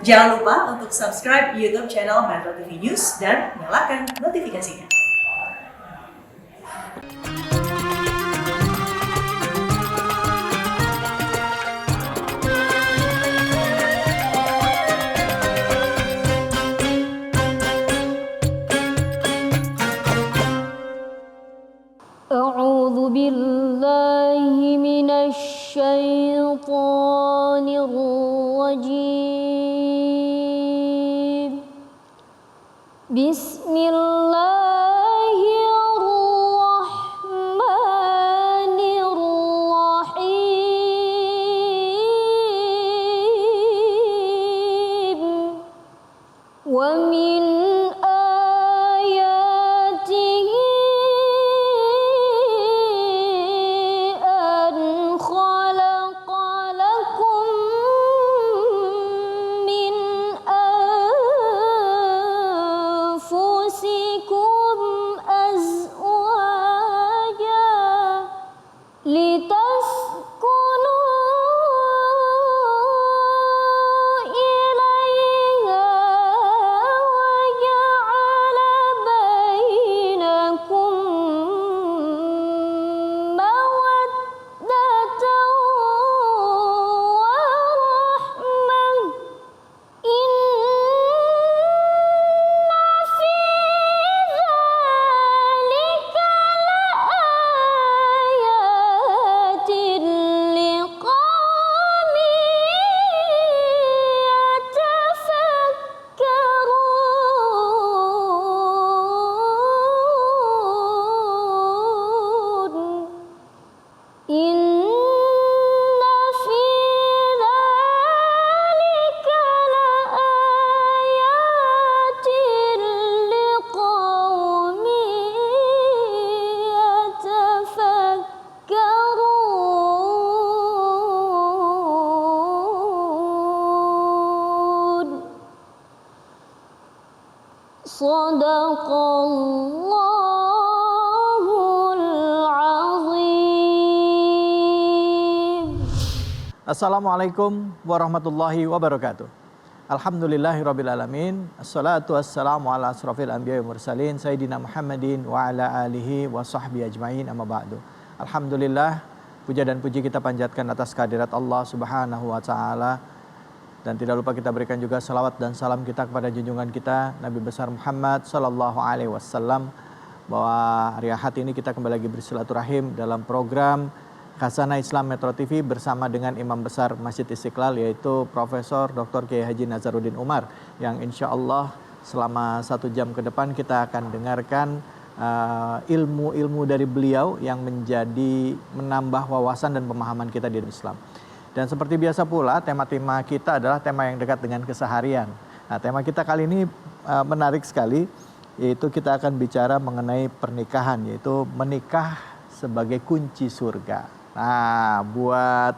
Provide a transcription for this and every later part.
Jangan lupa untuk subscribe YouTube channel Metro TV News dan nyalakan notifikasinya. أعوذ بالله من الشيطان الرجيم بسم الله الرحمن الرحيم ومن Assalamualaikum warahmatullahi wabarakatuh. Alhamdulillahirrabbilalamin. Assalatu wassalamu ala asrafil anbiya wa mursalin Sayyidina Muhammadin wa ala alihi wa sahbihi ajma'in amma ba'du. Alhamdulillah, puja dan puji kita panjatkan atas kehadirat Allah subhanahu wa ta'ala. Dan tidak lupa kita berikan juga salawat dan salam kita kepada junjungan kita Nabi besar Muhammad sallallahu alaihi wasallam. Bahwa hari Ahad ini kita kembali lagi bersilaturahim dalam program Khazanah Islam Metro TV bersama dengan Imam Besar Masjid Istiqlal yaitu Profesor Dr. Kiai Haji Nazaruddin Umar yang insya Allah selama 1 jam ke depan kita akan dengarkan ilmu-ilmu dari beliau yang menambah wawasan dan pemahaman kita di Islam. Dan seperti biasa pula tema-tema kita adalah tema yang dekat dengan keseharian. Nah, tema kita kali ini menarik sekali, yaitu kita akan bicara mengenai pernikahan, yaitu menikah sebagai kunci surga. Nah, buat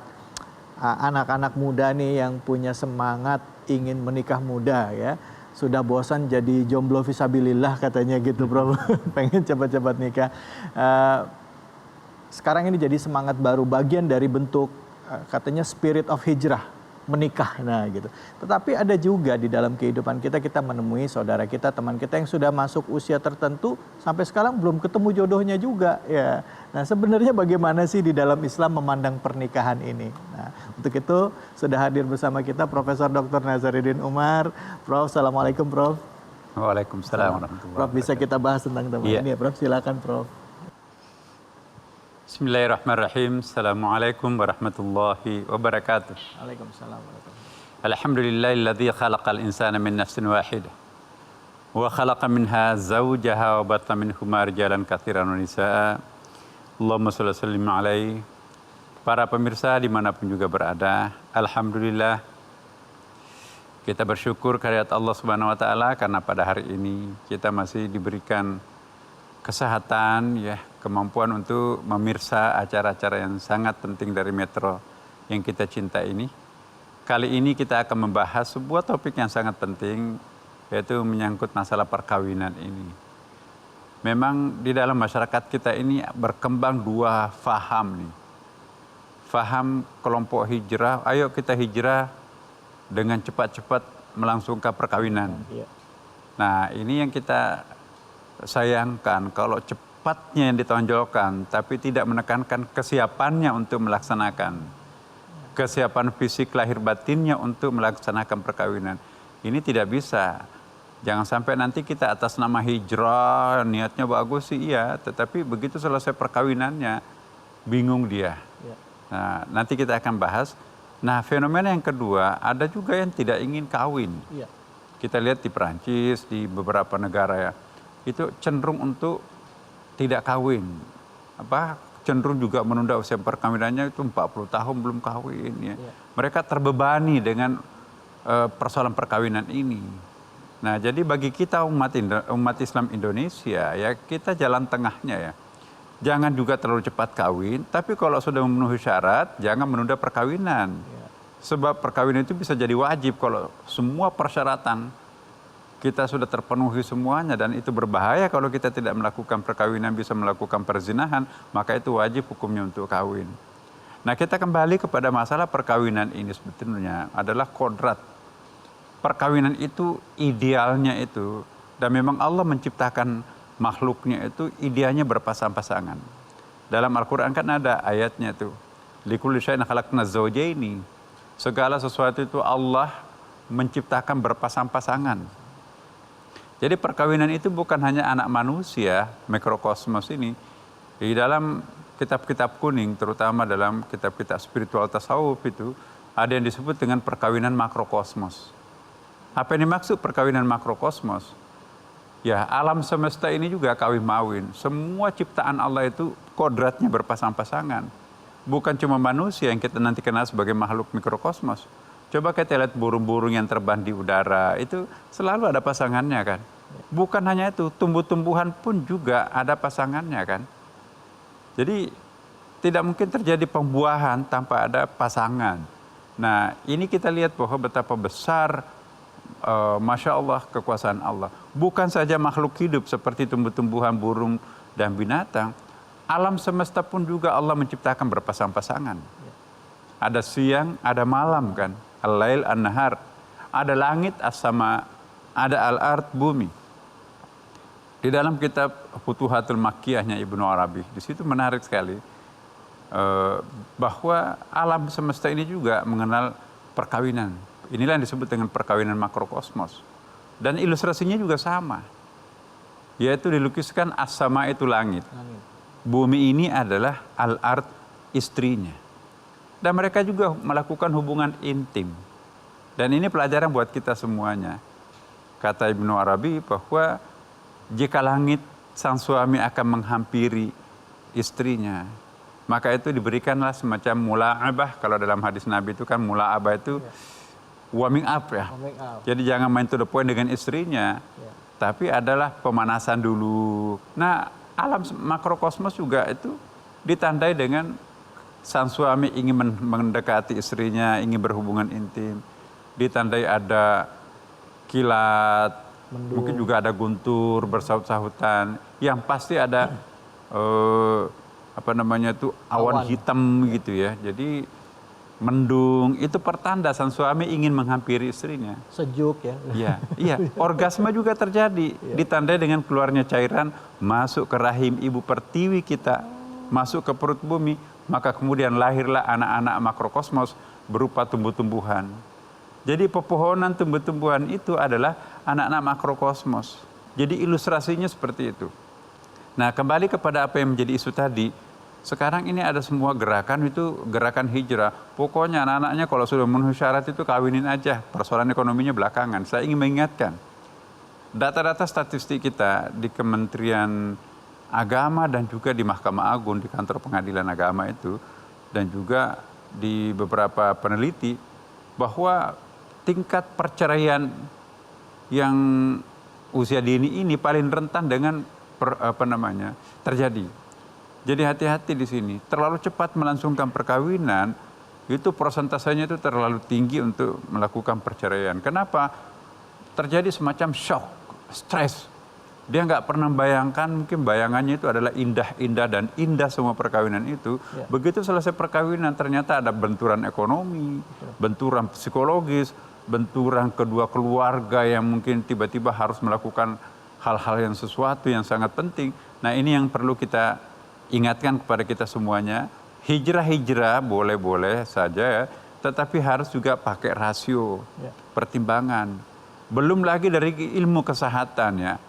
anak-anak muda nih yang punya semangat ingin menikah muda ya, sudah bosan jadi jomblo fisabilillah katanya gitu Bro, pengen cepat-cepat nikah. Sekarang ini jadi semangat baru, bagian dari bentuk katanya spirit of hijrah, menikah. Nah gitu. Tetapi ada juga di dalam kehidupan kita menemui saudara kita, teman kita yang sudah masuk usia tertentu sampai sekarang belum ketemu jodohnya juga ya. Nah, sebenarnya bagaimana sih di dalam Islam memandang pernikahan ini? Nah, untuk itu sudah hadir bersama kita Profesor Dr. Nazaruddin Umar. Prof, assalamualaikum Prof. Waalaikumsalam warahmatullahi Prof, bisa kita bahas tentang tema ini ya Prof? Silakan Prof. Bismillahirrahmanirrahim. Assalamualaikum warahmatullahi wabarakatuh. Waalaikumsalam warahmatullahi. Alhamdulillahilladzi khalaqal insana min nafsin wahidah wa khalaqa minha zawjaha wa batta minhuma rijalan katsiran wa nisaa. Allahumma shalli wa sallim alaihi. Para pemirsa dimanapun juga berada, alhamdulillah kita bersyukur kehadirat Allah Subhanahu wa taala karena pada hari ini kita masih diberikan kesehatan ya, kemampuan untuk memirsa acara-acara yang sangat penting dari Metro yang kita cinta ini. Kali ini kita akan membahas sebuah topik yang sangat penting, yaitu menyangkut masalah perkawinan ini. Memang di dalam masyarakat kita ini berkembang dua faham nih. Faham kelompok hijrah, ayo kita hijrah dengan cepat-cepat melangsungkan perkawinan. Iya. Nah, ini yang kita sayangkan kalau cepatnya yang ditonjolkan tapi tidak menekankan kesiapannya untuk melaksanakan. Kesiapan fisik lahir batinnya untuk melaksanakan perkawinan. Ini tidak bisa. Jangan sampai nanti kita atas nama hijrah, niatnya bagus sih iya, tetapi begitu selesai perkawinannya bingung dia. Iya. Nah, nanti kita akan bahas. Nah, fenomena yang kedua, ada juga yang tidak ingin kawin. Iya. Kita lihat di Perancis, di beberapa negara ya, itu cenderung untuk tidak kawin. Cenderung juga menunda usia perkawinannya itu 40 tahun belum kawin. Ya. Iya. Mereka terbebani dengan persoalan perkawinan ini. Nah, jadi bagi kita umat Islam Indonesia ya, kita jalan tengahnya ya. Jangan juga terlalu cepat kawin, tapi kalau sudah memenuhi syarat, jangan menunda perkawinan. Iya. Sebab perkawinan itu bisa jadi wajib kalau semua persyaratan kita sudah terpenuhi semuanya, dan itu berbahaya kalau kita tidak melakukan perkawinan, bisa melakukan perzinahan, maka itu wajib hukumnya untuk kawin. Nah, kita kembali kepada masalah perkawinan ini sebetulnya adalah kodrat. Perkawinan itu idealnya itu, dan memang Allah menciptakan makhluknya itu idealnya berpasang-pasangan. Dalam Al-Quran kan ada ayatnya itu, likulli syai'in khalaqna zawjaini. Segala sesuatu itu Allah menciptakan berpasang-pasangan. Jadi perkawinan itu bukan hanya anak manusia, mikrokosmos ini. Di dalam kitab-kitab kuning, terutama dalam kitab-kitab spiritual tasawuf itu, ada yang disebut dengan perkawinan makrokosmos. Apa yang dimaksud perkawinan makrokosmos? Ya, alam semesta ini juga kawin-mawin. Semua ciptaan Allah itu kodratnya berpasang-pasangan. Bukan cuma manusia yang kita nanti kenal sebagai makhluk mikrokosmos. Coba kita lihat burung-burung yang terbang di udara, itu selalu ada pasangannya kan. Bukan hanya itu, tumbuh-tumbuhan pun juga ada pasangannya kan. Jadi tidak mungkin terjadi pembuahan tanpa ada pasangan. Nah, ini kita lihat bahwa betapa besar Masya Allah kekuasaan Allah. Bukan saja makhluk hidup seperti tumbuh-tumbuhan, burung, dan binatang. Alam semesta pun juga Allah menciptakan berpasang-pasangan. Ada siang, ada malam kan. Al-lail, an-nahar. Ada langit, as-sama. Ada al-ard, bumi. Di dalam kitab Futuhatul Makkiyahnya Ibnu Arabi, di situ menarik sekali. Bahwa alam semesta ini juga mengenal perkawinan. Inilah yang disebut dengan perkawinan makrokosmos. Dan ilustrasinya juga sama. Yaitu dilukiskan as-sama itu langit. Bumi ini adalah al-ard, istrinya. Dan mereka juga melakukan hubungan intim. Dan ini pelajaran buat kita semuanya. Kata Ibnu Arabi bahwa jika langit sang suami akan menghampiri istrinya, maka itu diberikanlah semacam mula'abah. Kalau dalam hadis Nabi itu kan mula'abah itu warming up ya. Jadi jangan main to the point dengan istrinya, tapi adalah pemanasan dulu. Nah, alam makrokosmos juga itu ditandai dengan sang suami ingin mendekati istrinya, ingin berhubungan intim. Ditandai ada kilat, mungkin juga ada guntur, bersaut-sahutan. Yang pasti ada awan hitam gitu ya. Jadi mendung, itu pertanda sang suami ingin menghampiri istrinya. Sejuk ya. Iya. Orgasme juga terjadi, ditandai dengan keluarnya cairan masuk ke rahim ibu pertiwi kita, masuk ke perut bumi, maka kemudian lahirlah anak-anak makrokosmos berupa tumbuh-tumbuhan. Jadi pepohonan tumbuh-tumbuhan itu adalah anak-anak makrokosmos. Jadi ilustrasinya seperti itu. Nah, kembali kepada apa yang menjadi isu tadi. Sekarang ini ada semua gerakan itu gerakan hijrah. Pokoknya anak-anaknya kalau sudah memenuhi syarat itu kawinin aja. Persoalan ekonominya belakangan. Saya ingin mengingatkan. Data-data statistik kita di Kementerian Agama dan juga di Mahkamah Agung, di kantor pengadilan agama itu, dan juga di beberapa peneliti, bahwa tingkat perceraian yang usia dini ini paling rentan dengan terjadi. Jadi hati-hati di sini. Terlalu cepat melangsungkan perkawinan, itu persentasenya itu terlalu tinggi untuk melakukan perceraian. Kenapa? Terjadi semacam shock, stres. Dia nggak pernah bayangkan, mungkin bayangannya itu adalah indah-indah dan indah semua perkawinan itu. Begitu selesai perkawinan ternyata ada benturan ekonomi, benturan psikologis, benturan kedua keluarga yang mungkin tiba-tiba harus melakukan hal-hal yang sesuatu yang sangat penting. Nah ini yang perlu kita ingatkan kepada kita semuanya. Hijrah boleh-boleh saja ya, tetapi harus juga pakai rasio, pertimbangan. Belum lagi dari ilmu kesehatan ya.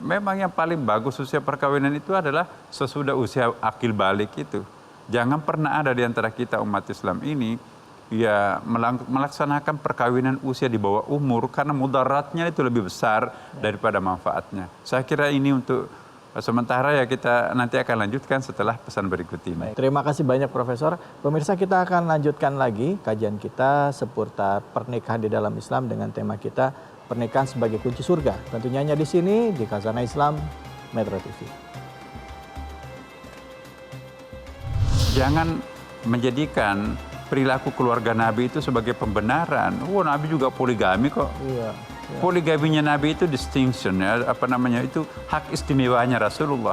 Memang yang paling bagus usia perkawinan itu adalah sesudah usia akil balik itu. Jangan pernah ada di antara kita umat Islam ini ya melaksanakan perkawinan usia di bawah umur karena mudaratnya itu lebih besar daripada manfaatnya. Saya kira ini untuk sementara ya, kita nanti akan lanjutkan setelah pesan berikut ini. Terima kasih banyak Profesor. Pemirsa, kita akan lanjutkan lagi kajian kita seputar pernikahan di dalam Islam dengan tema kita pernikahan sebagai kunci surga. Tentunya hanya di sini di Khazanah Islam Metro TV. Jangan menjadikan perilaku keluarga Nabi itu sebagai pembenaran. Nabi juga poligami kok. Iya. Poligaminya Nabi itu distinction ya, itu hak istimewanya Rasulullah.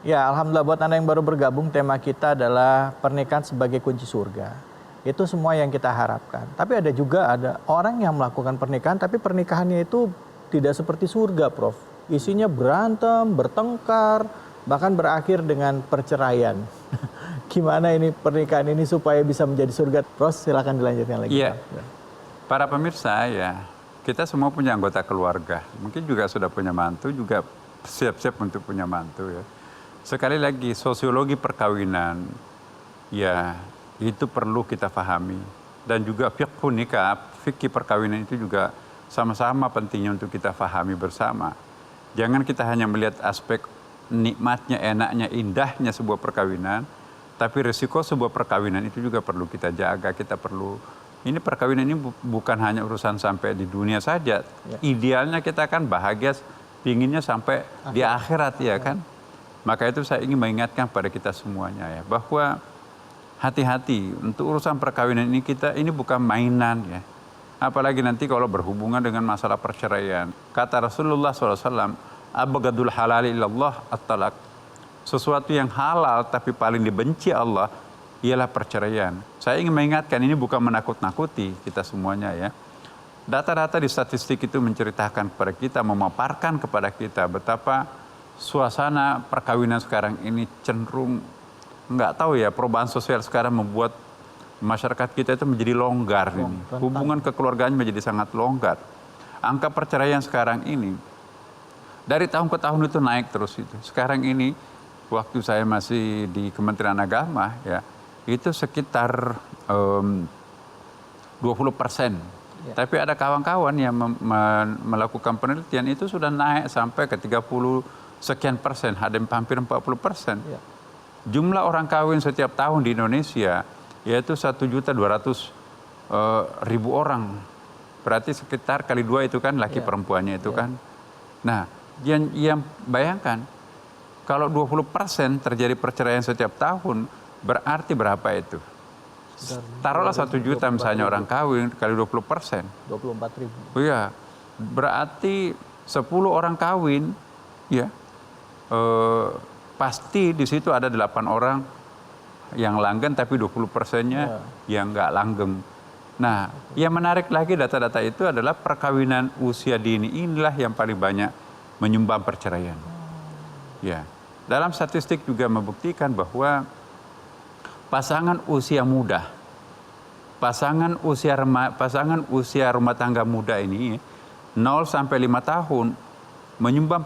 Ya, alhamdulillah buat Anda yang baru bergabung, tema kita adalah pernikahan sebagai kunci surga. Itu semua yang kita harapkan. Tapi ada orang yang melakukan pernikahan tapi pernikahannya itu tidak seperti surga, Prof. Isinya berantem, bertengkar, bahkan berakhir dengan perceraian. Gimana ini pernikahan ini supaya bisa menjadi surga? Prof, silakan dilanjutkan lagi. Iya. Para pemirsa ya, kita semua punya anggota keluarga. Mungkin juga sudah punya mantu, juga siap-siap untuk punya mantu ya. Sekali lagi, sosiologi perkawinan ya itu perlu kita pahami. Dan juga fiqh nikah, fikih perkawinan itu juga sama-sama pentingnya untuk kita pahami bersama. Jangan kita hanya melihat aspek nikmatnya, enaknya, indahnya sebuah perkawinan, tapi risiko sebuah perkawinan itu juga perlu kita jaga. Ini perkawinan ini bukan hanya urusan sampai di dunia saja. Ya. Idealnya kita kan bahagia, pinginnya sampai di akhirat ya kan. Maka itu saya ingin mengingatkan pada kita semuanya ya, bahwa hati-hati untuk urusan perkawinan ini bukan mainan ya. Apalagi nanti kalau berhubungan dengan masalah perceraian. Kata Rasulullah SAW, abghadul halali ilallah at-talaq. Sesuatu yang halal tapi paling dibenci Allah ialah perceraian. Saya ingin mengingatkan, ini bukan menakut-nakuti kita semuanya ya. Data-data di statistik itu menceritakan kepada kita, memaparkan kepada kita betapa suasana perkawinan sekarang ini cenderung, nggak tahu ya, perubahan sosial sekarang membuat masyarakat kita itu menjadi longgar ini. Hubungan kekeluargaan menjadi sangat longgar. Angka perceraian sekarang ini dari tahun ke tahun itu naik terus itu. Sekarang ini waktu saya masih di Kementerian Agama ya, itu sekitar 20%. Ya. Tapi ada kawan-kawan yang melakukan penelitian itu sudah naik sampai ke 30 sekian persen, hampir 40%. Ya. Jumlah orang kawin setiap tahun di Indonesia yaitu 1.200.000 orang. Berarti sekitar kali 2 itu kan laki perempuannya itu kan. Nah, yang bayangkan kalau 20% terjadi perceraian setiap tahun, berarti berapa itu? Taruhlah 1 juta misalnya orang kawin kali 20%. 24.000. Oh iya, berarti 10 orang kawin ya. Pasti di situ ada 8 orang yang langgeng, tapi 20%-nya yang nggak langgeng. Nah, yang menarik lagi data-data itu adalah perkawinan usia dini inilah yang paling banyak menyumbang perceraian. Ya, dalam statistik juga membuktikan bahwa pasangan usia muda, pasangan usia rumah tangga muda ini 0 sampai 5 tahun menyumbang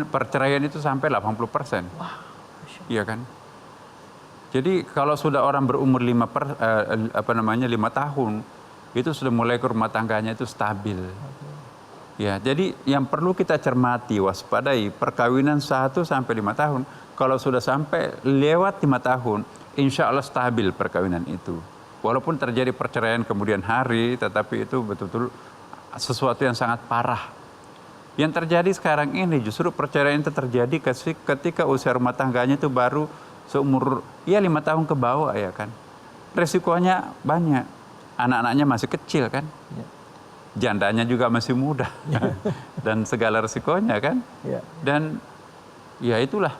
perceraian itu sampai 80%. Iya kan? Jadi kalau sudah orang berumur 5 tahun, itu sudah mulai ke rumah tangganya itu stabil. Ya, jadi yang perlu kita cermati, waspadai, perkawinan 1 sampai 5 tahun. Kalau sudah sampai lewat 5 tahun, insya Allah stabil perkawinan itu. Walaupun terjadi perceraian kemudian hari, tetapi itu betul-betul sesuatu yang sangat parah. Yang terjadi sekarang ini justru perceraian itu terjadi ketika usia rumah tangganya itu baru seumur 5 tahun ke bawah ya kan. Resikonya banyak. Anak-anaknya masih kecil kan. Ya. jandanya juga masih muda dan segala resikonya kan. Ya. Dan ya itulah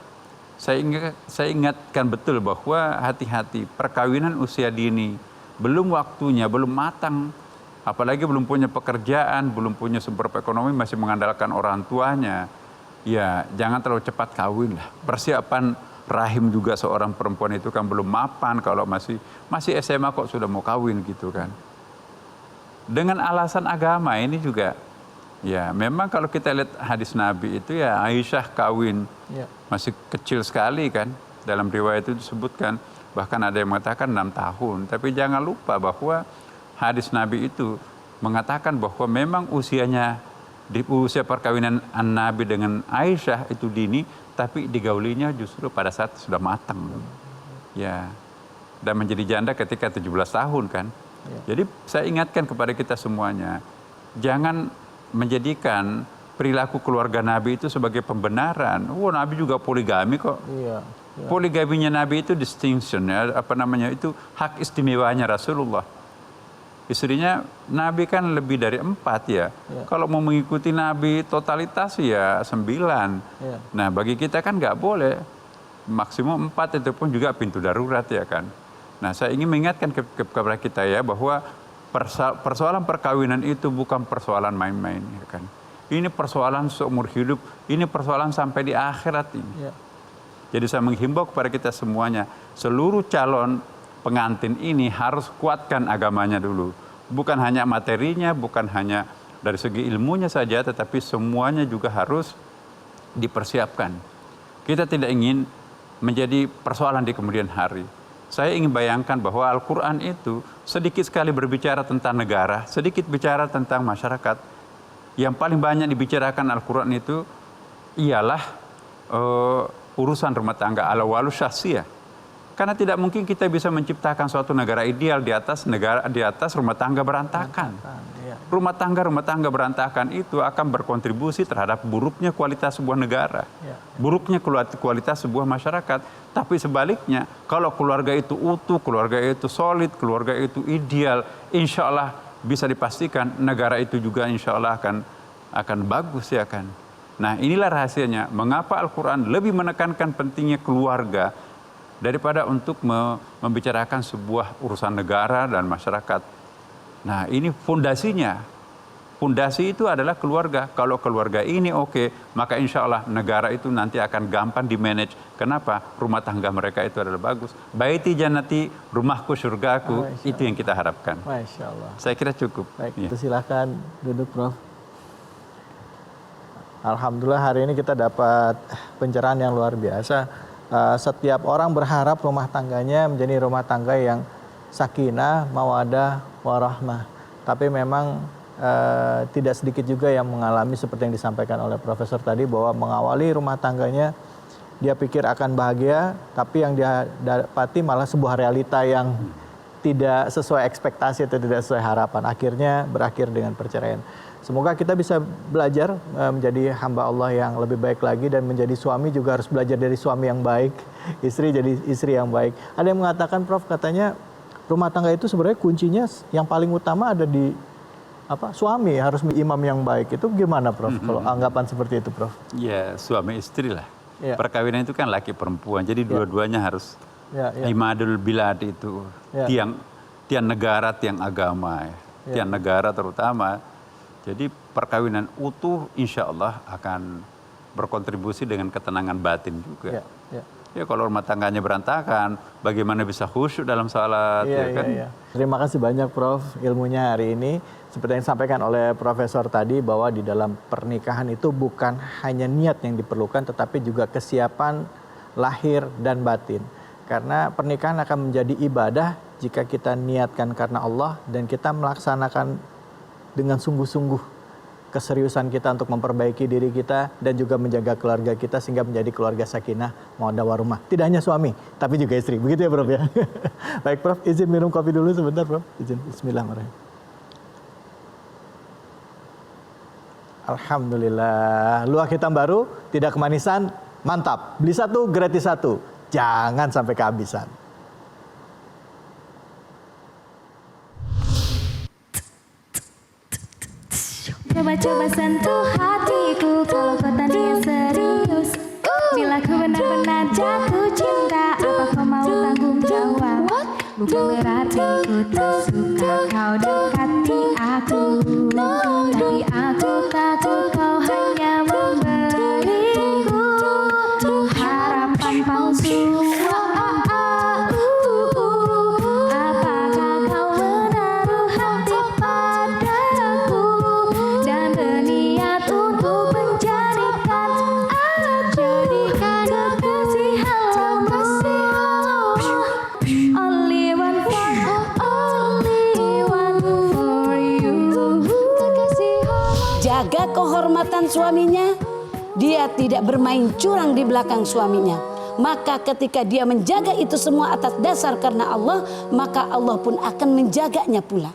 saya ingatkan betul bahwa hati-hati, perkawinan usia dini belum waktunya, belum matang, apalagi belum punya pekerjaan, belum punya sumber ekonomi, masih mengandalkan orang tuanya. Ya jangan terlalu cepat kawin lah. Persiapan rahim juga seorang perempuan itu kan belum mapan kalau masih SMA kok sudah mau kawin gitu kan. Dengan alasan agama ini juga, ya memang kalau kita lihat hadis Nabi itu ya Aisyah kawin masih kecil sekali kan. Dalam riwayat itu disebutkan, bahkan ada yang mengatakan 6 tahun. Tapi jangan lupa bahwa hadis Nabi itu mengatakan bahwa memang usianya, di usia perkawinan Nabi dengan Aisyah itu dini, tapi digaulinya justru pada saat sudah matang. Ya, dan menjadi janda ketika 17 tahun kan. Jadi saya ingatkan kepada kita semuanya, jangan menjadikan perilaku keluarga Nabi itu sebagai pembenaran. Nabi juga poligami kok. Iya. Poligaminya Nabi itu distinction ya, itu hak istimewanya Rasulullah. Istrinya Nabi kan lebih dari 4 ya. Kalau mau mengikuti Nabi totalitas ya 9. Nah bagi kita kan nggak boleh. Maksimum 4 itu pun juga pintu darurat ya kan. Nah saya ingin mengingatkan kepada kita ya bahwa persoalan perkawinan itu bukan persoalan main-main ya kan. Ini persoalan seumur hidup, ini persoalan sampai di akhirat ini. Jadi saya menghimbau kepada kita semuanya, seluruh calon pengantin ini harus kuatkan agamanya dulu. Bukan hanya materinya, bukan hanya dari segi ilmunya saja, tetapi semuanya juga harus dipersiapkan. Kita tidak ingin menjadi persoalan di kemudian hari. Saya ingin bayangkan bahwa Al-Quran itu sedikit sekali berbicara tentang negara, sedikit bicara tentang masyarakat. Yang paling banyak dibicarakan Al-Quran itu ialah urusan rumah tangga, al-walu syahsiyah. Karena tidak mungkin kita bisa menciptakan suatu negara ideal di atas rumah tangga berantakan. Rumah tangga berantakan itu akan berkontribusi terhadap buruknya kualitas sebuah negara, buruknya kualitas sebuah masyarakat. Tapi sebaliknya, kalau keluarga itu utuh, keluarga itu solid, keluarga itu ideal, insya Allah bisa dipastikan negara itu juga insya Allah akan bagus ya kan. Nah inilah rahasianya mengapa Al-Quran lebih menekankan pentingnya keluarga daripada untuk membicarakan sebuah urusan negara dan masyarakat. Nah ini fondasinya. Fondasi itu adalah keluarga. Kalau keluarga ini oke, maka insya Allah negara itu nanti akan gampang di-manage. Kenapa? Rumah tangga mereka itu adalah bagus. Baiti jannati, rumahku surgaku, itu yang kita harapkan. Masya Allah. Saya kira cukup. Baik, silahkan duduk Prof. Alhamdulillah hari ini kita dapat pencerahan yang luar biasa. Setiap orang berharap rumah tangganya menjadi rumah tangga yang sakinah, mawadah, warahmah. Tapi memang tidak sedikit juga yang mengalami seperti yang disampaikan oleh Profesor tadi, bahwa mengawali rumah tangganya dia pikir akan bahagia, tapi yang dia dapati malah sebuah realita yang tidak sesuai ekspektasi atau tidak sesuai harapan. Akhirnya berakhir dengan perceraian. Semoga kita bisa belajar menjadi hamba Allah yang lebih baik lagi, dan menjadi suami juga harus belajar dari suami yang baik, istri jadi istri yang baik. Ada yang mengatakan, Prof, katanya rumah tangga itu sebenarnya kuncinya yang paling utama ada di suami, harus imam yang baik. Itu gimana Prof? Kalau anggapan seperti itu Prof? Ya suami istri lah. Perkawinan itu kan laki perempuan, jadi dua-duanya harus imadul bilad itu, tiang negara, tiang agama, tiang negara terutama. Jadi perkawinan utuh insya Allah akan berkontribusi dengan ketenangan batin juga. Ya kalau rumah tangganya berantakan, bagaimana bisa khusyuk dalam salat? Terima kasih banyak Prof ilmunya hari ini. Seperti yang disampaikan oleh Profesor tadi, bahwa di dalam pernikahan itu bukan hanya niat yang diperlukan, tetapi juga kesiapan lahir dan batin. Karena pernikahan akan menjadi ibadah jika kita niatkan karena Allah, dan kita melaksanakan dengan sungguh-sungguh keseriusan kita untuk memperbaiki diri kita dan juga menjaga keluarga kita sehingga menjadi keluarga sakinah, mawaddah warahmah. Tidak hanya suami, tapi juga istri. Begitu ya Prof ya. Baik Prof, izin minum kopi dulu sebentar Prof. Izin. Bismillahirrahmanirrahim. Alhamdulillah. Luak hitam baru, tidak kemanisan, mantap. Beli 1 gratis 1. Jangan sampai kehabisan. Coba-coba sentuh hatiku kalau kau tanya serius. Bila ku benar-benar jatuh cinta, apa kau mau tanggung jawab? Bukan berarti ku tak suka kau dekati aku, tapi aku takut kau hanya memberiku harapan palsu. Apakah kau menaruh hati padaku dan berniat untuk menjadikan kekasih only one for you. Jaga kehormatan suaminya, dia tidak bermain curang di belakang suaminya. Maka ketika dia menjaga itu semua atas dasar karena Allah, maka Allah pun akan menjaganya pula.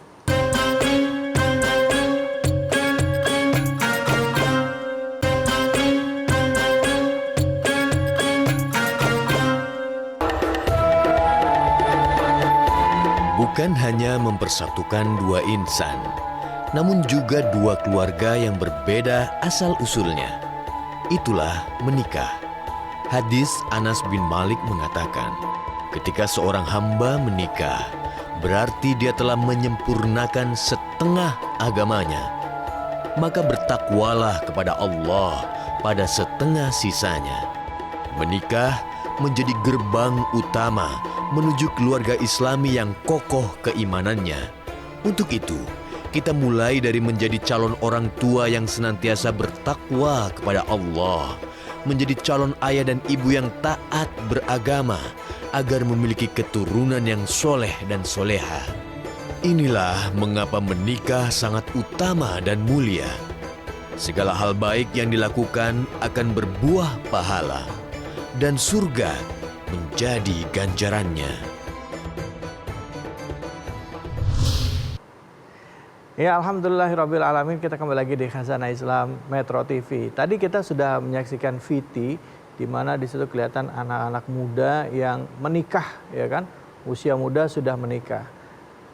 Bukan hanya mempersatukan dua insan, namun juga dua keluarga yang berbeda asal-usulnya. Itulah menikah. Hadis Anas bin Malik mengatakan, ketika seorang hamba menikah, berarti dia telah menyempurnakan setengah agamanya. Maka bertakwalah kepada Allah pada setengah sisanya. Menikah menjadi gerbang utama menuju keluarga Islami yang kokoh keimanannya. Untuk itu, kita mulai dari menjadi calon orang tua yang senantiasa bertakwa kepada Allah, menjadi calon ayah dan ibu yang taat beragama agar memiliki keturunan yang soleh dan soleha. Inilah mengapa menikah sangat utama dan mulia. Segala hal baik yang dilakukan akan berbuah pahala dan surga menjadi ganjarannya. Ya, alhamdulillahirabbil alamin, kita kembali lagi di Khazanah Islam Metro TV. Tadi kita sudah menyaksikan VT di mana di situ kelihatan anak-anak muda yang menikah, ya kan? Usia muda sudah menikah.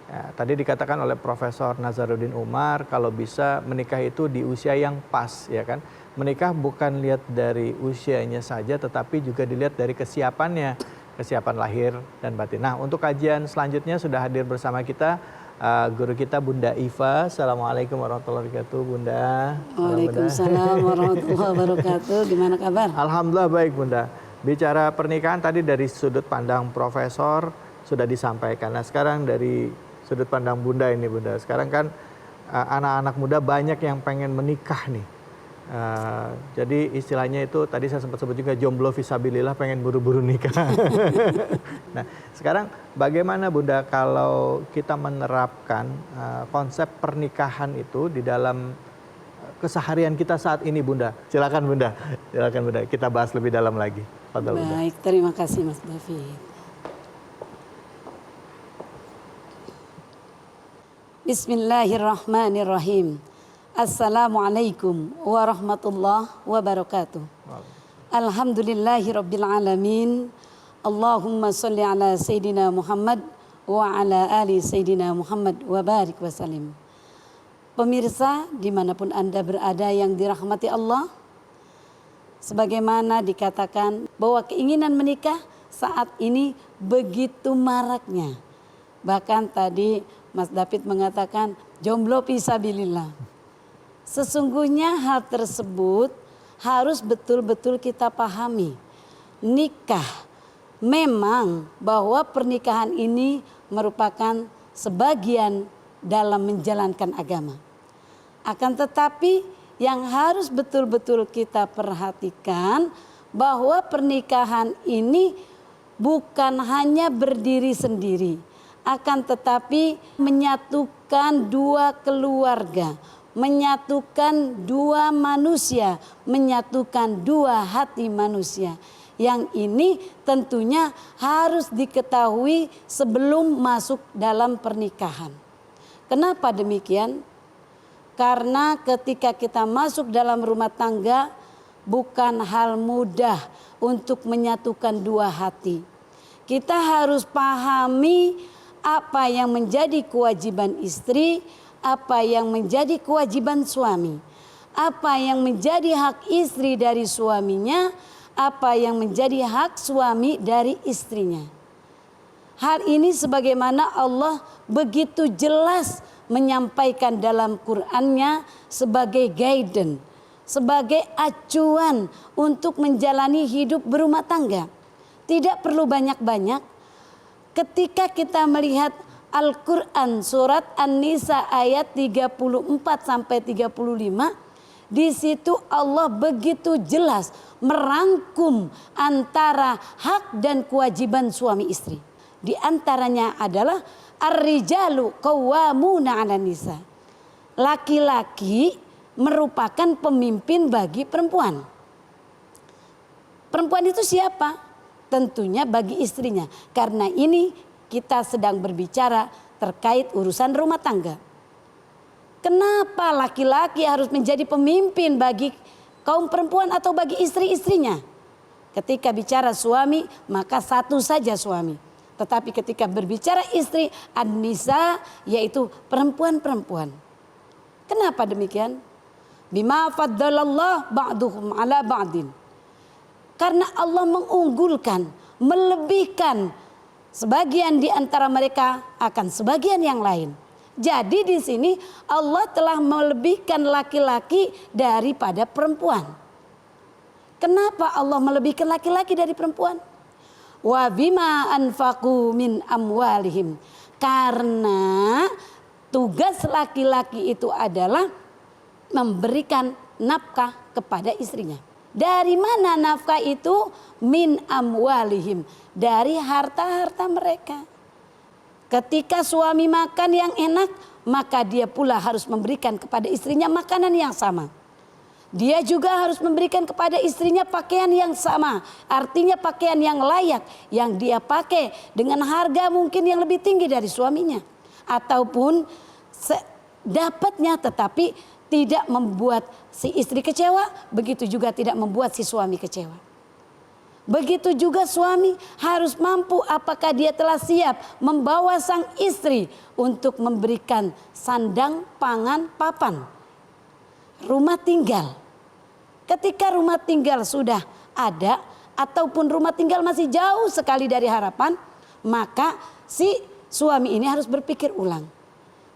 Ya, tadi dikatakan oleh Profesor Nazaruddin Umar kalau bisa menikah itu di usia yang pas, ya kan? Menikah bukan lihat dari usianya saja tetapi juga dilihat dari kesiapannya, kesiapan lahir dan batin. Nah, untuk kajian selanjutnya sudah hadir bersama kita guru kita Bunda Iva. Assalamualaikum warahmatullahi wabarakatuh, Bunda. Waalaikumsalam warahmatullahi wabarakatuh. Gimana kabar? Alhamdulillah baik, Bunda. Bicara pernikahan tadi dari sudut pandang Profesor sudah disampaikan. Nah, sekarang dari sudut pandang Bunda ini, Bunda. Sekarang kan anak-anak muda banyak yang pengen menikah nih. Jadi istilahnya itu tadi saya sempat sebut juga jomblo visabilillah, pengen buru-buru nikah. Nah, sekarang bagaimana Bunda kalau kita menerapkan konsep pernikahan itu di dalam keseharian kita saat ini, Bunda? Silakan Bunda, silakan Bunda. Kita bahas lebih dalam lagi. Fadhal, Bunda. Baik, terima kasih Mas David. Bismillahirrahmanirrahim. Assalamualaikum warahmatullahi wabarakatuh. Alhamdulillahirabbil alamin. Allahumma sholli ala Sayyidina Muhammad wa ala ali Sayyidina Muhammad wa barik wa salim. Pemirsa dimanapun Anda berada yang dirahmati Allah, sebagaimana dikatakan bahwa keinginan menikah saat ini begitu maraknya. Bahkan tadi Mas David mengatakan jomblo fisabilillah. Sesungguhnya hal tersebut harus betul-betul kita pahami. Nikah memang bahwa pernikahan ini merupakan sebagian dalam menjalankan agama. Akan tetapi yang harus betul-betul kita perhatikan bahwa pernikahan ini bukan hanya berdiri sendiri, akan tetapi menyatukan dua keluarga, menyatukan dua manusia, menyatukan dua hati manusia. Yang ini tentunya harus diketahui sebelum masuk dalam pernikahan. Kenapa demikian? Karena ketika kita masuk dalam rumah tangga bukan hal mudah untuk menyatukan dua hati. Kita harus pahami apa yang menjadi kewajiban istri, apa yang menjadi kewajiban suami, apa yang menjadi hak istri dari suaminya, apa yang menjadi hak suami dari istrinya. Hal ini sebagaimana Allah begitu jelas menyampaikan dalam Qur'annya sebagai guidance, sebagai acuan untuk menjalani hidup berumah tangga. Tidak perlu banyak-banyak. Ketika kita melihat Al-Quran surat An-Nisa ayat 34-35, di situ Allah begitu jelas merangkum antara hak dan kewajiban suami istri. Di antaranya adalah ar-rijalu qawwamuna 'alan nisa. Laki-laki merupakan pemimpin bagi perempuan. Perempuan itu siapa? Tentunya bagi istrinya. Karena ini kita sedang berbicara terkait urusan rumah tangga. Kenapa laki-laki harus menjadi pemimpin bagi kaum perempuan atau bagi istri-istrinya? Ketika bicara suami, maka satu saja suami. Tetapi ketika berbicara istri, an-nisa, yaitu perempuan-perempuan. Kenapa demikian? Bima faddalallah ba'duhum ala ba'din. Karena Allah mengunggulkan, melebihkan sebagian di antara mereka akan sebagian yang lain. Jadi di sini Allah telah melebihkan laki-laki daripada perempuan. Kenapa Allah melebihkan laki-laki dari perempuan? Wa bima anfaqu min amwalihim. Karena tugas laki-laki itu adalah memberikan nafkah kepada istrinya. Dari mana nafkah itu? Min amwalihim. Dari harta-harta mereka. Ketika suami makan yang enak, maka dia pula harus memberikan kepada istrinya makanan yang sama. Dia juga harus memberikan kepada istrinya pakaian yang sama. Artinya pakaian yang layak, yang dia pakai dengan harga mungkin yang lebih tinggi dari suaminya. Ataupun dapatnya tetapi tidak membuat si istri kecewa, begitu juga tidak membuat si suami kecewa. Begitu juga suami harus mampu apakah dia telah siap membawa sang istri untuk memberikan sandang, pangan, papan, rumah tinggal. Ketika rumah tinggal sudah ada ataupun rumah tinggal masih jauh sekali dari harapan, maka si suami ini harus berpikir ulang.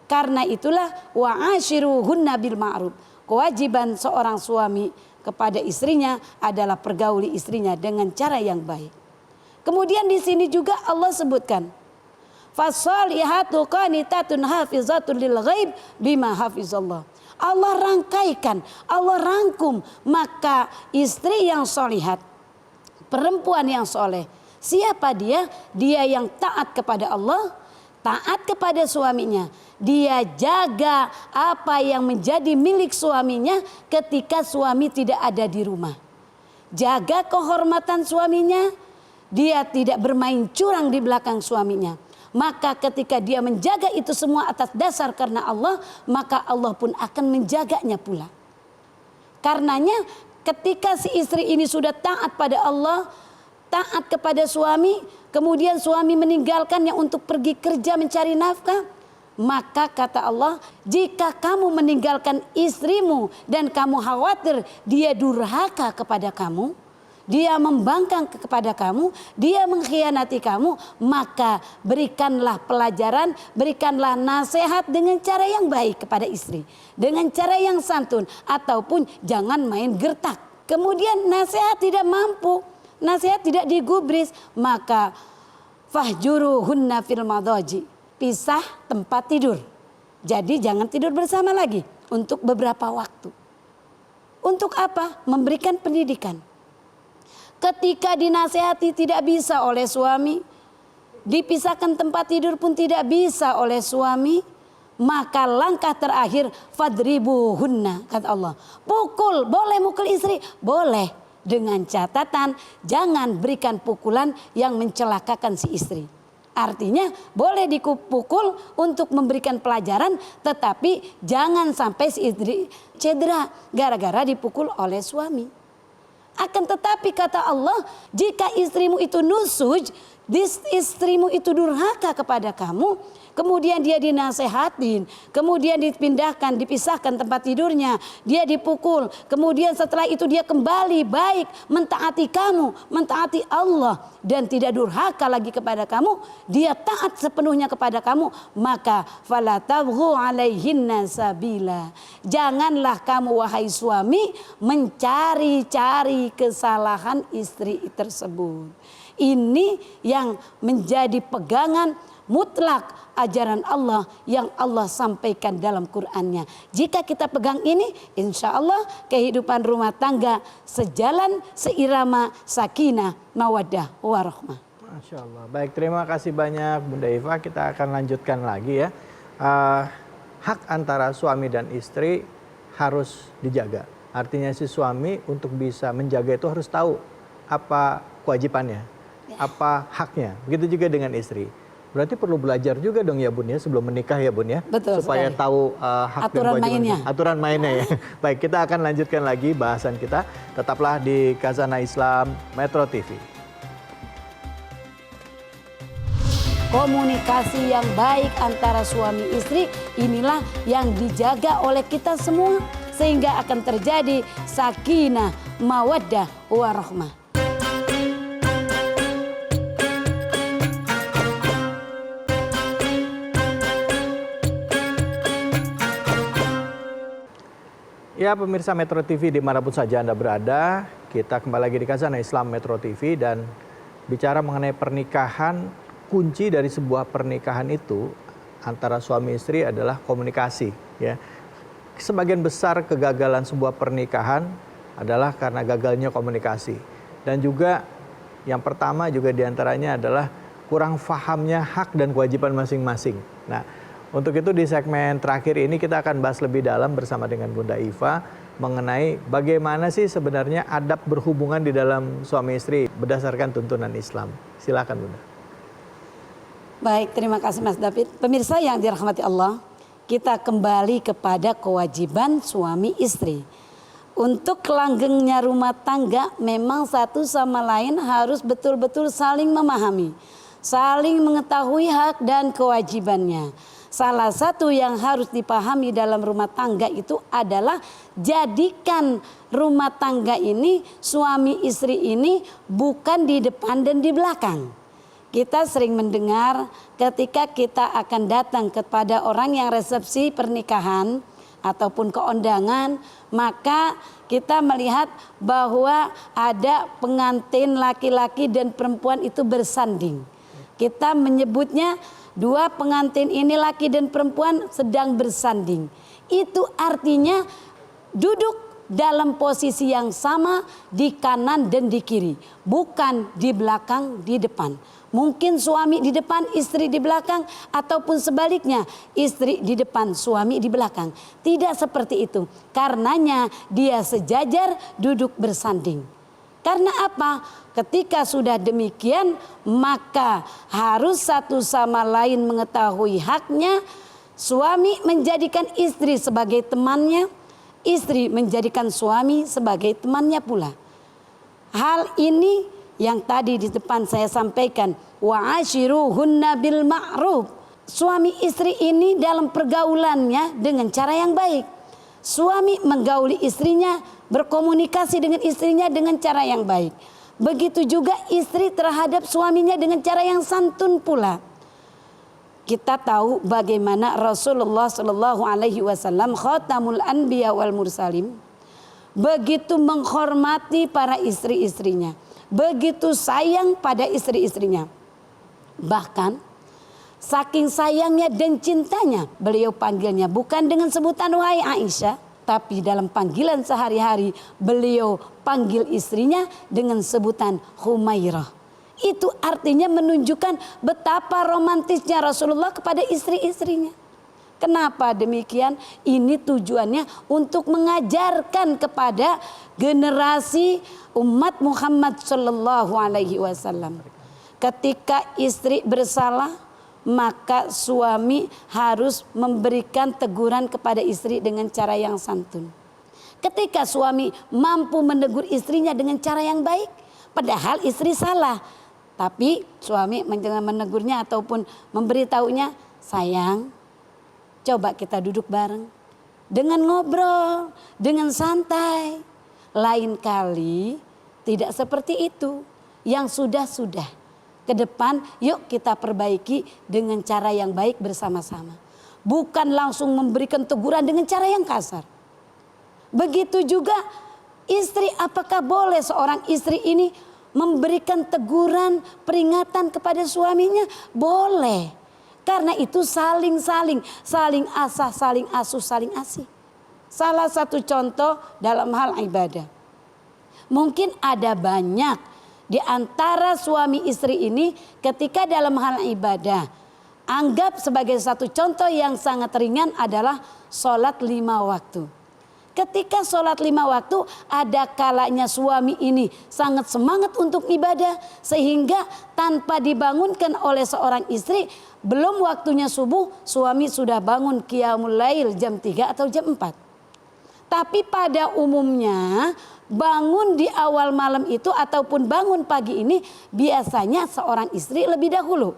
Karena itulah wa'ashiruhunna bil ma'ruf. Kewajiban seorang suami kepada istrinya adalah pergauli istrinya dengan cara yang baik. Kemudian di sini juga Allah sebutkan fasolihatu qanitatun hafizatun lil ghaib bima hafizallah. Allah rangkaikan, Allah rangkum, maka istri yang solihat, perempuan yang soleh, siapa dia? Dia yang taat kepada Allah, taat kepada suaminya. Dia jaga apa yang menjadi milik suaminya ketika suami tidak ada di rumah. Jaga kehormatan suaminya. Dia tidak bermain curang di belakang suaminya. Maka ketika dia menjaga itu semua atas dasar karena Allah, maka Allah pun akan menjaganya pula. Karenanya ketika si istri ini sudah taat pada Allah, taat kepada suami, kemudian suami meninggalkannya untuk pergi kerja mencari nafkah, maka kata Allah, jika kamu meninggalkan istrimu dan kamu khawatir dia durhaka kepada kamu, dia membangkang kepada kamu, dia mengkhianati kamu, maka berikanlah pelajaran, berikanlah nasihat dengan cara yang baik kepada istri, dengan cara yang santun, ataupun jangan main gertak. Kemudian nasihat tidak mampu, nasihat tidak digubris, maka fahjuruhunna fil madaji. Pisah tempat tidur. Jadi jangan tidur bersama lagi untuk beberapa waktu. Untuk apa? Memberikan pendidikan. Ketika dinasehati tidak bisa oleh suami, dipisahkan tempat tidur pun tidak bisa oleh suami, maka langkah terakhir fadribuhunna, kata Allah. Pukul, boleh mukul istri? Boleh. Dengan catatan jangan berikan pukulan yang mencelakakan si istri. Artinya boleh dipukul untuk memberikan pelajaran, tetapi jangan sampai si istri cedera gara-gara dipukul oleh suami. Akan tetapi kata Allah, jika istrimu itu nusuj, istrimu itu durhaka kepada kamu, kemudian dia dinasehatin, kemudian dipisahkan tempat tidurnya, dia dipukul, kemudian setelah itu dia kembali baik, mentaati kamu, mentaati Allah, dan tidak durhaka lagi kepada kamu, dia taat sepenuhnya kepada kamu, maka fala tabghu alaihinna sabila. Janganlah kamu wahai suami mencari-cari kesalahan istri tersebut. Ini yang menjadi pegangan mutlak ajaran Allah yang Allah sampaikan dalam Qur'annya. Jika kita pegang ini, insya Allah kehidupan rumah tangga sejalan, seirama, sakinah, mawaddah, warahmah. Masya Allah. Baik, terima kasih banyak Bunda Iva. Kita akan lanjutkan lagi ya. Hak antara suami dan istri harus dijaga. Artinya si suami untuk bisa menjaga itu harus tahu apa kewajibannya, apa haknya. Begitu juga dengan istri. Berarti perlu belajar juga dong ya Bun ya sebelum menikah ya Bun ya. Betul supaya sekali. Tahu hak Aturan dan kewajiban. mainnya. Aturan mainnya ya. Baik, kita akan lanjutkan lagi bahasan kita. Tetaplah di Khazanah Islam Metro TV. Komunikasi yang baik antara suami istri inilah yang dijaga oleh kita semua, sehingga akan terjadi sakinah, mawaddah, warahmah. Ya pemirsa Metro TV dimanapun saja Anda berada, kita kembali lagi di Khazanah Islam Metro TV dan bicara mengenai pernikahan, kunci dari sebuah pernikahan itu antara suami istri adalah komunikasi. Ya, sebagian besar kegagalan sebuah pernikahan adalah karena gagalnya komunikasi dan juga yang pertama juga diantaranya adalah kurang fahamnya hak dan kewajiban masing-masing. Nah, untuk itu di segmen terakhir ini kita akan bahas lebih dalam bersama dengan Bunda Iva mengenai bagaimana sih sebenarnya adab berhubungan di dalam suami istri berdasarkan tuntunan Islam. Silakan Bunda. Baik, terima kasih Mas David. Pemirsa yang dirahmati Allah, kita kembali kepada kewajiban suami istri. Untuk langgengnya rumah tangga memang satu sama lain harus betul-betul saling memahami, saling mengetahui hak dan kewajibannya. Salah satu yang harus dipahami dalam rumah tangga itu adalah jadikan rumah tangga ini, suami istri ini bukan di depan dan di belakang. Kita sering mendengar ketika kita akan datang kepada orang yang resepsi pernikahan ataupun keundangan, maka kita melihat bahwa ada pengantin laki-laki dan perempuan itu bersanding. Kita menyebutnya dua pengantin ini laki dan perempuan sedang bersanding. Itu artinya duduk dalam posisi yang sama di kanan dan di kiri. Bukan di belakang, di depan. Mungkin suami di depan, istri di belakang. Ataupun sebaliknya, istri di depan, suami di belakang. Tidak seperti itu. Karenanya dia sejajar duduk bersanding. Karena apa? Ketika sudah demikian, maka harus satu sama lain mengetahui haknya. Suami menjadikan istri sebagai temannya, istri menjadikan suami sebagai temannya pula. Hal ini yang tadi di depan saya sampaikan, wa ashiruhunna bil ma'ruf. Suami istri ini dalam pergaulannya dengan cara yang baik. Suami menggauli istrinya, berkomunikasi dengan istrinya dengan cara yang baik. Begitu juga istri terhadap suaminya dengan cara yang santun pula. Kita tahu bagaimana Rasulullah Shallallahu Alaihi Wasallam khatamul anbiya wal mursalin begitu menghormati para istri-istrinya, begitu sayang pada istri-istrinya. Bahkan saking sayangnya dan cintanya beliau panggilnya bukan dengan sebutan wahai Aisyah, tapi dalam panggilan sehari-hari beliau panggil istrinya dengan sebutan Humairah. Itu artinya menunjukkan betapa romantisnya Rasulullah kepada istri-istrinya. Kenapa demikian? Ini tujuannya untuk mengajarkan kepada generasi umat Muhammad Sallallahu Alaihi Wasallam. Ketika istri bersalah, maka suami harus memberikan teguran kepada istri dengan cara yang santun. Ketika suami mampu menegur istrinya dengan cara yang baik, padahal istri salah, Tapi suami jangan menegurnya ataupun memberitahunya, sayang, coba kita duduk bareng. Dengan ngobrol, dengan santai. Lain kali tidak seperti itu. Yang sudah-sudah. Ke depan yuk kita perbaiki dengan cara yang baik bersama-sama. Bukan langsung memberikan teguran dengan cara yang kasar. Begitu juga istri, apakah boleh seorang istri ini memberikan teguran, peringatan kepada suaminya? Boleh. Karena itu saling asah, saling asuh, saling asih. Salah satu contoh dalam hal ibadah. Mungkin ada banyak di antara suami istri ini ketika dalam hal ibadah. Anggap sebagai satu contoh yang sangat ringan adalah sholat 5 waktu. Ketika sholat 5 waktu, ada kalanya suami ini sangat semangat untuk ibadah. Sehingga tanpa dibangunkan oleh seorang istri, belum waktunya subuh, suami sudah bangun qiyamul lail jam 3 atau jam 4. Tapi pada umumnya bangun di awal malam itu ataupun bangun pagi ini biasanya seorang istri lebih dahulu.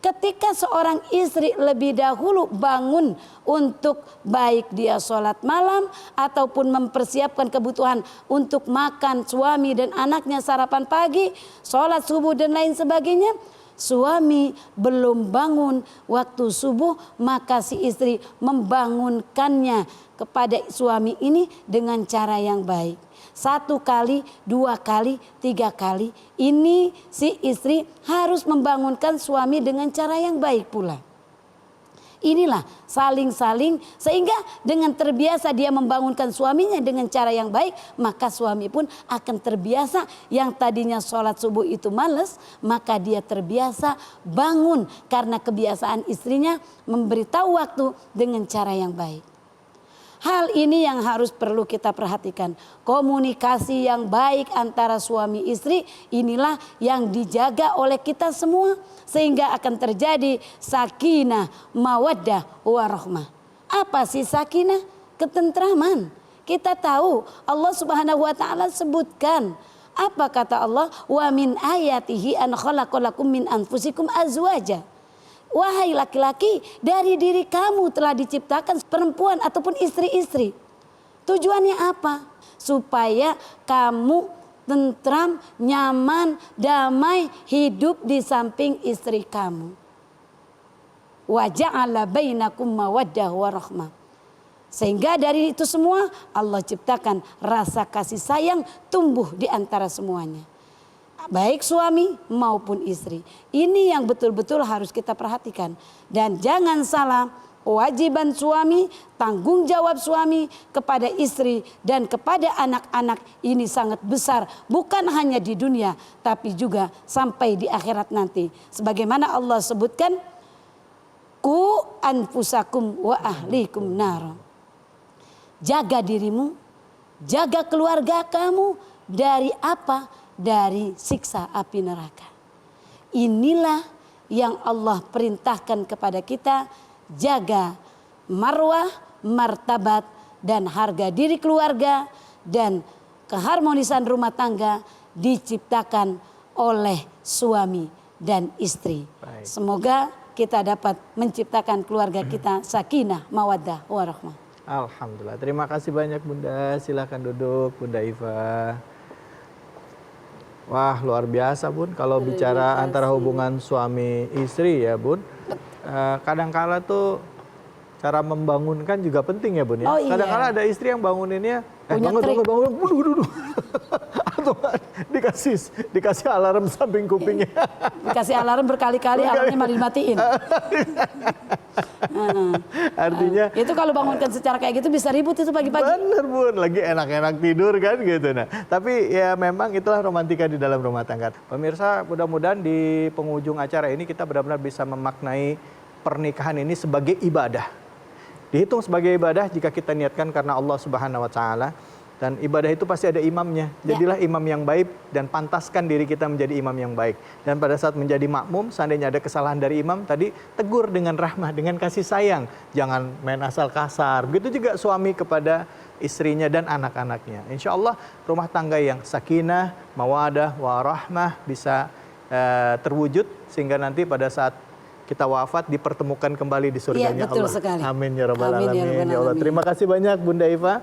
Ketika seorang istri lebih dahulu bangun untuk baik dia sholat malam ataupun mempersiapkan kebutuhan untuk makan suami dan anaknya, sarapan pagi, sholat subuh dan lain sebagainya. Suami belum bangun waktu subuh, maka si istri membangunkannya kepada suami ini dengan cara yang baik. 1 kali, 2 kali, 3 kali. Ini si istri harus membangunkan suami dengan cara yang baik pula. Inilah saling-saling, sehingga dengan terbiasa dia membangunkan suaminya dengan cara yang baik, maka suami pun akan terbiasa. Yang tadinya sholat subuh itu malas, maka dia terbiasa bangun karena kebiasaan istrinya memberitahu waktu dengan cara yang baik. Hal ini yang harus perlu kita perhatikan. Komunikasi yang baik antara suami istri inilah yang dijaga oleh kita semua. Sehingga akan terjadi sakinah, mawaddah, warahmah. Apa sih sakinah? Ketentraman. Kita tahu Allah Subhanahu wa taala sebutkan. Apa kata Allah? Wa min ayatihi an khalaqalakum min anfusikum azwaja. Wahai laki-laki, dari diri kamu telah diciptakan perempuan ataupun istri-istri. Tujuannya apa? Supaya kamu tentram, nyaman, damai hidup di samping istri kamu. Wa ja'ala bainakum mawaddah warahmah. Sehingga dari itu semua Allah ciptakan rasa kasih sayang tumbuh di antara semuanya. Baik suami maupun istri. Ini yang betul-betul harus kita perhatikan. Dan jangan salah, kewajiban suami, tanggung jawab suami kepada istri dan kepada anak-anak ini sangat besar. Bukan hanya di dunia, tapi juga sampai di akhirat nanti. Sebagaimana Allah sebutkan, ku anfusakum wa ahlikum nar. Jaga dirimu, jaga keluarga kamu dari apa? Dari siksa api neraka. Inilah yang Allah perintahkan kepada kita, jaga marwah, martabat dan harga diri keluarga dan keharmonisan rumah tangga diciptakan oleh suami dan istri. Baik. Semoga kita dapat menciptakan keluarga kita sakinah, mawaddah, warahmah. Alhamdulillah. Terima kasih banyak Bunda. Silakan duduk Bunda Iva. Wah, luar biasa Bun, kalau bicara antara hubungan suami istri ya Bun. Kadang-kala tuh cara membangunkan juga penting ya Bun ya. Oh, iya. Kadang-kala ada istri yang banguninnya, Punya bangun, duduk. Atau dikasih alarm samping kupingnya. Dikasih alarm berkali-kali, alarmnya malah dimatiin. Artinya itu kalau bangunkan secara kayak gitu bisa ribut itu pagi-pagi. bener Bun, lagi enak-enak tidur kan gitu. Nah, tapi ya memang itulah romantika di dalam rumah tangga. Pemirsa, mudah-mudahan di penghujung acara ini kita benar-benar bisa memaknai pernikahan ini sebagai ibadah. Dihitung sebagai ibadah jika kita niatkan karena Allah Subhanahu wa taala. Dan ibadah itu pasti ada imamnya. Jadilah imam yang baik dan pantaskan diri kita menjadi imam yang baik. Dan pada saat menjadi makmum, seandainya ada kesalahan dari imam tadi, tegur dengan rahmah, dengan kasih sayang. Jangan main asal kasar. Begitu juga suami kepada istrinya dan anak-anaknya. Insya Allah rumah tangga yang sakinah, mawadah, warahmah bisa terwujud sehingga nanti pada saat kita wafat dipertemukan kembali di surganya Iya, betul Allah. sekali. Amin ya rabbal Amin ya alamin. rabbal Ya Allah, alamin. terima kasih banyak Bunda Iva.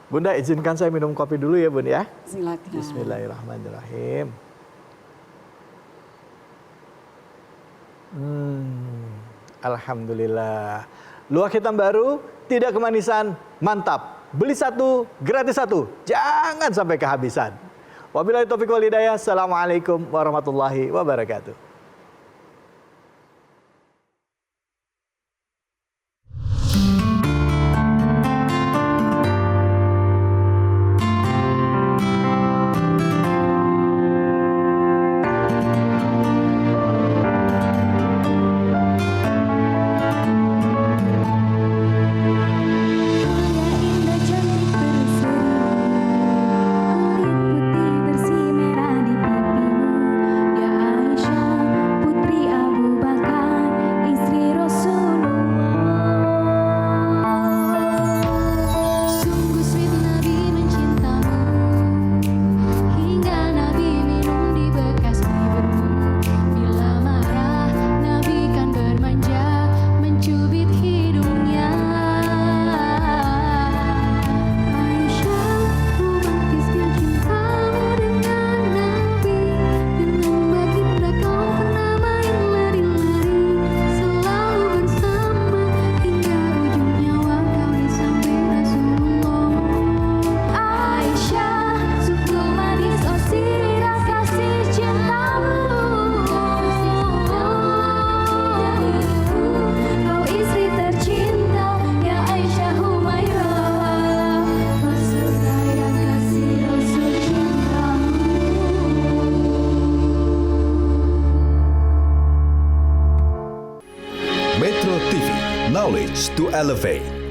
Bunda, izinkan saya minum kopi dulu ya Bun ya. Silakan. Bismillahirrahmanirrahim. Alhamdulillah. Luwak hitam baru, tidak kemanisan, mantap. Beli satu, gratis satu. Jangan sampai kehabisan. Wabillahi taufiq wal hidayah. Assalamualaikum warahmatullahi wabarakatuh. Metro TV, knowledge to elevate.